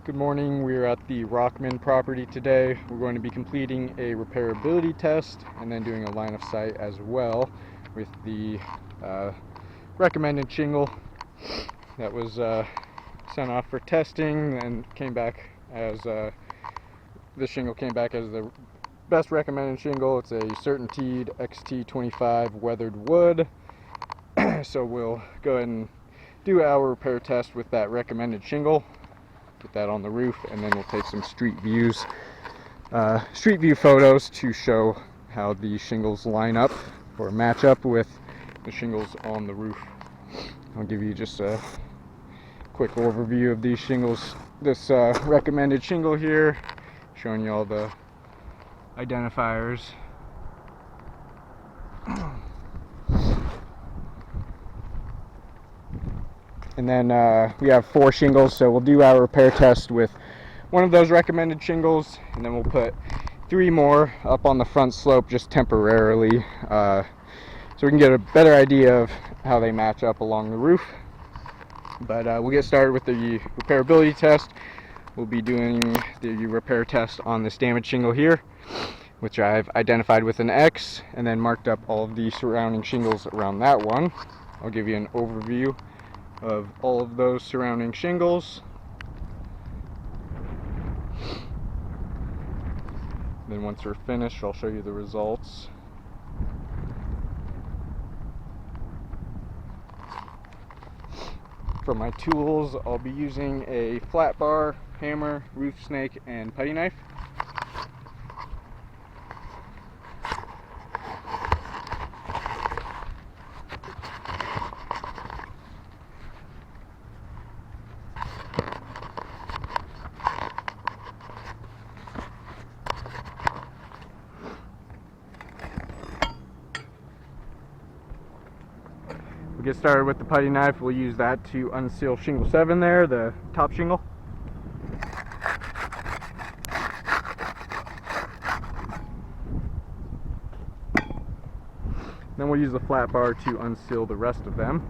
Good morning. We're at the Rockman property today. We're going to be completing a repairability test and then doing a line of sight as well with the recommended shingle that was sent off for testing and came back as the shingle came back as the best recommended shingle. It's a CertainTeed XT25 weathered wood. So we'll go ahead and do our repair test with that recommended shingle. Get that on the roof, and then we'll take some street view photos to show how the shingles line up or match up with the shingles on the roof. I'll give you just a quick overview of these shingles. This recommended shingle here, showing you all the identifiers. And then we have 4 shingles, so we'll do our repair test with one of those recommended shingles, and then we'll put 3 more up on the front slope just temporarily, so we can get a better idea of how they match up along the roof. But we'll get started with the repairability test. We'll be doing the repair test on this damaged shingle here, which I've identified with an X, and then marked up all of the surrounding shingles around that one. I'll give you an overview of all of those surrounding shingles. Then once we're finished, I'll show you the results. For my tools, I'll be using a flat bar, hammer, roof snake, and putty knife. We'll get started with the putty knife. We'll use that to unseal shingle 7 there, the top shingle. Then we'll use the flat bar to unseal the rest of them.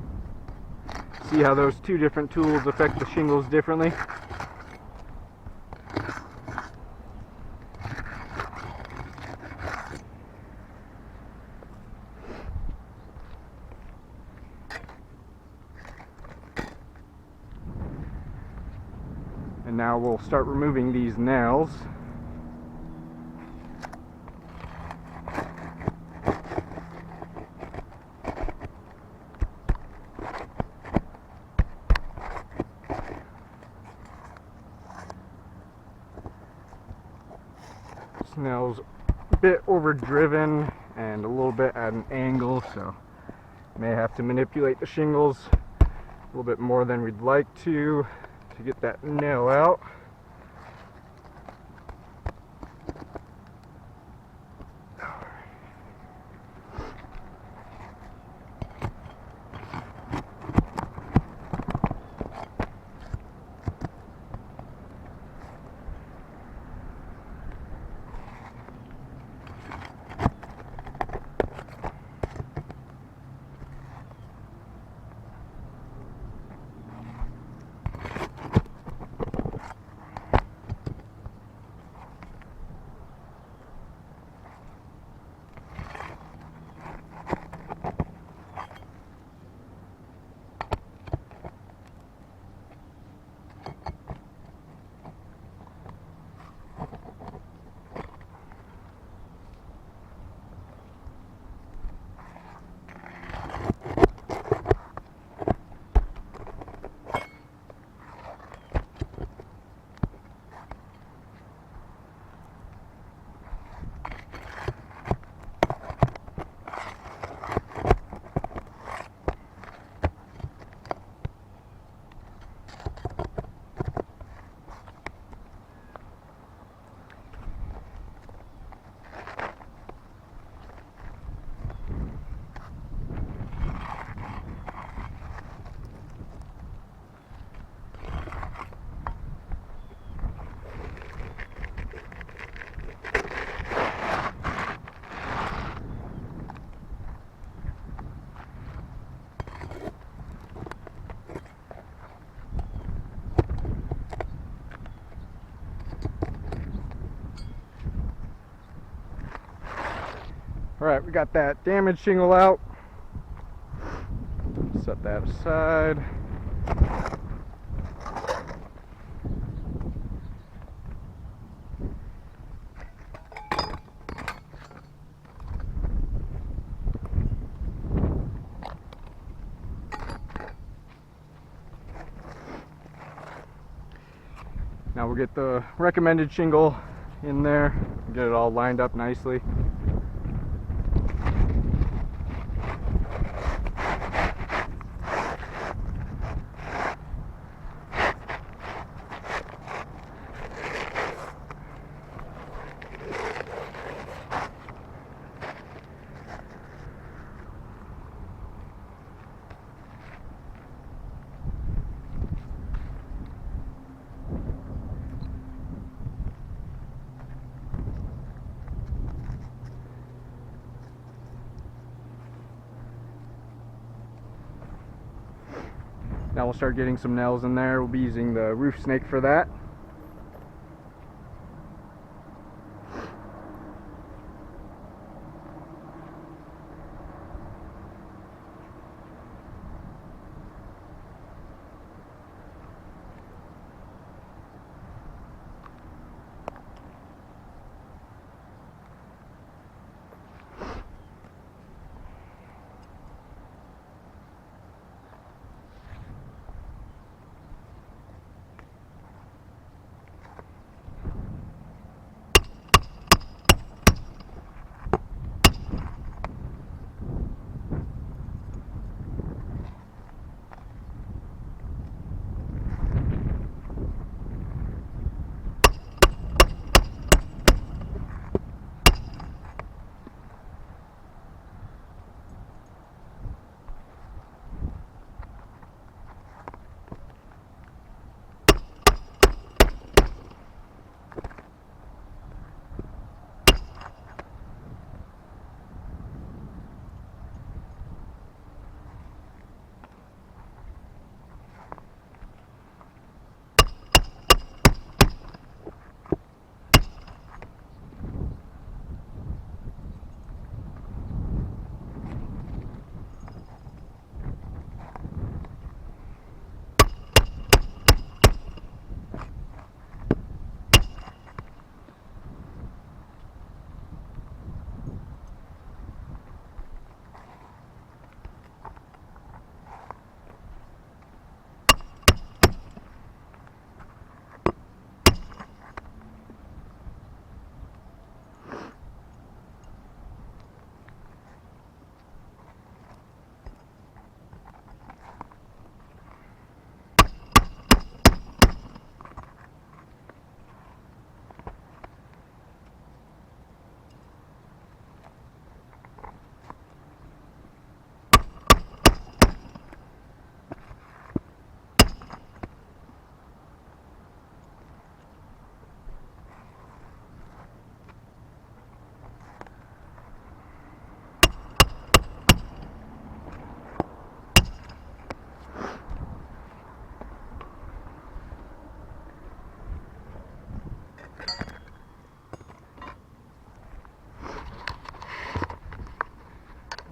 See how those 2 different tools affect the shingles differently. And now we'll start removing these nails. This nail's a bit overdriven and a little bit at an angle, so may have to manipulate the shingles a little bit more than we'd like to get that nail out. Alright, we got that damaged shingle out. Set that aside. Now we'll get the recommended shingle in there, get it all lined up nicely. Now we'll start getting some nails in there. We'll be using the roof snake for that.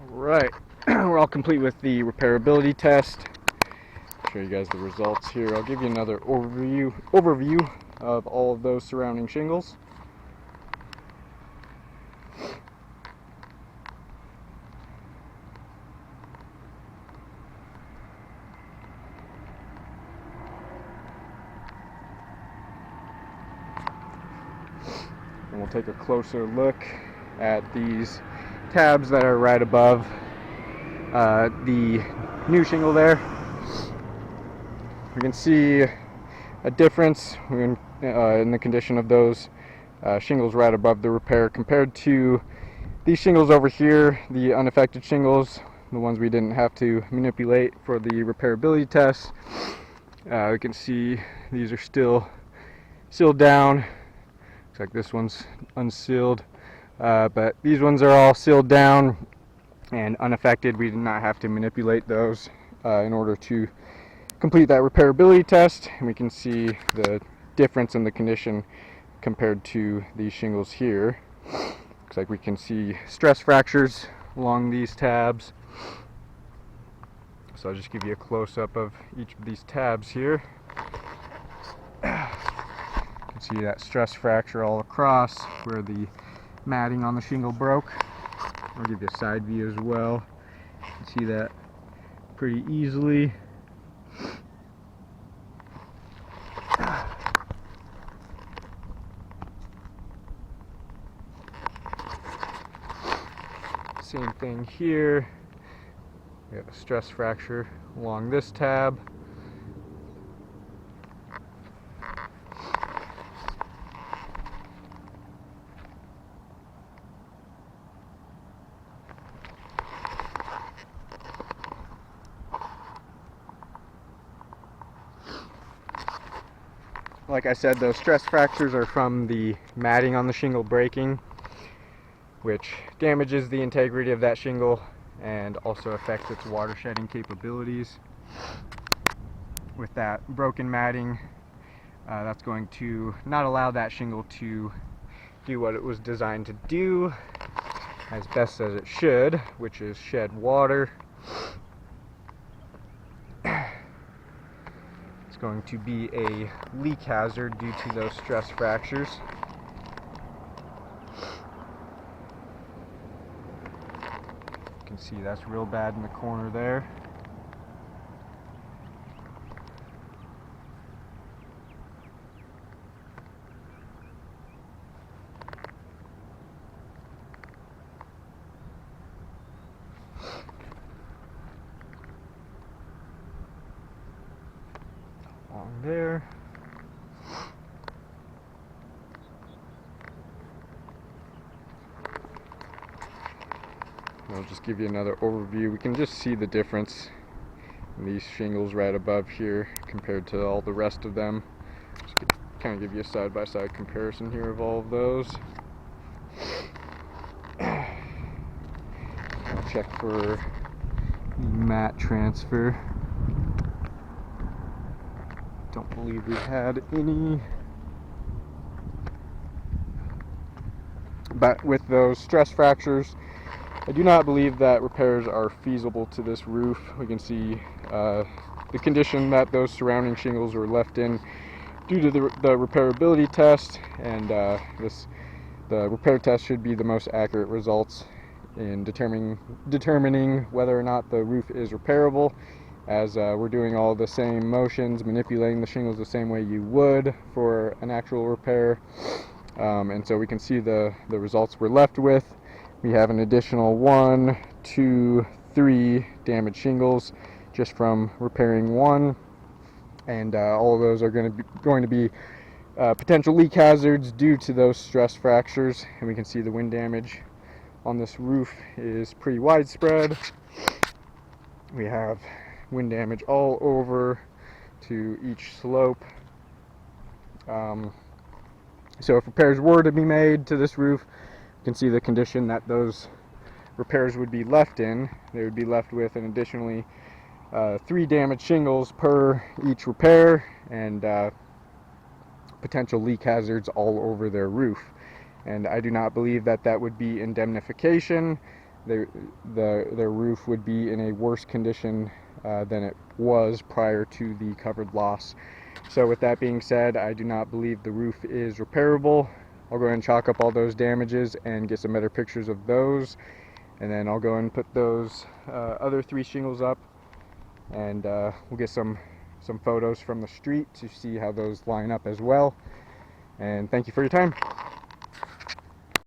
Right, we're all complete with the repairability test. Show you guys the results here. I'll give you another overview of all of those surrounding shingles. And we'll take a closer look at these tabs that are right above the new shingle there. We can see a difference in the condition of those shingles right above the repair compared to these shingles over here, the unaffected shingles, the ones we didn't have to manipulate for the repairability test. We can see these are still sealed down. Looks like this one's unsealed, but these ones are all sealed down and unaffected. We did not have to manipulate those in order to complete that repairability test, and we can see the difference in the condition compared to these shingles here. Looks like we can see stress fractures along these tabs. So I'll just give you a close-up of each of these tabs here. You can see that stress fracture all across where the matting on the shingle broke. I'll give you a side view as well. You can see that pretty easily. Same thing here. We have a stress fracture along this tab. Like I said, those stress fractures are from the matting on the shingle breaking, which damages the integrity of that shingle and also affects its water shedding capabilities. With that broken matting, that's going to not allow that shingle to do what it was designed to do as best as it should, which is shed water. It's going to be a leak hazard due to those stress fractures. You can see that's real bad in the corner there. Along there. I'll just give you another overview. We can just see the difference in these shingles right above here compared to all the rest of them. Just kind of give you a side-by-side comparison here of all of those. I'll check for the mat transfer. Don't believe we had any. But with those stress fractures, I do not believe that repairs are feasible to this roof. We can see the condition that those surrounding shingles were left in due to the repairability test, and the repair test should be the most accurate results in determining whether or not the roof is repairable, as we're doing all the same motions, manipulating the shingles the same way you would for an actual repair. And so we can see the results we're left with. We have an additional 1, 2, 3 damaged shingles just from repairing one, and all of those are going to be potential leak hazards due to those stress fractures. And we can see the wind damage on this roof is pretty widespread. We have wind damage all over to each slope. So if repairs were to be made to this roof, you can see the condition that those repairs would be left in. They would be left with an additionally 3 damaged shingles per each repair, and potential leak hazards all over their roof. And I do not believe that that would be indemnification. Their roof would be in a worse condition than it was prior to the covered loss. So with that being said, I do not believe the roof is repairable. I'll go ahead and chalk up all those damages and get some better pictures of those, and then I'll go ahead and put those other 3 shingles up, and we'll get some photos from the street to see how those line up as well. And thank you for your time.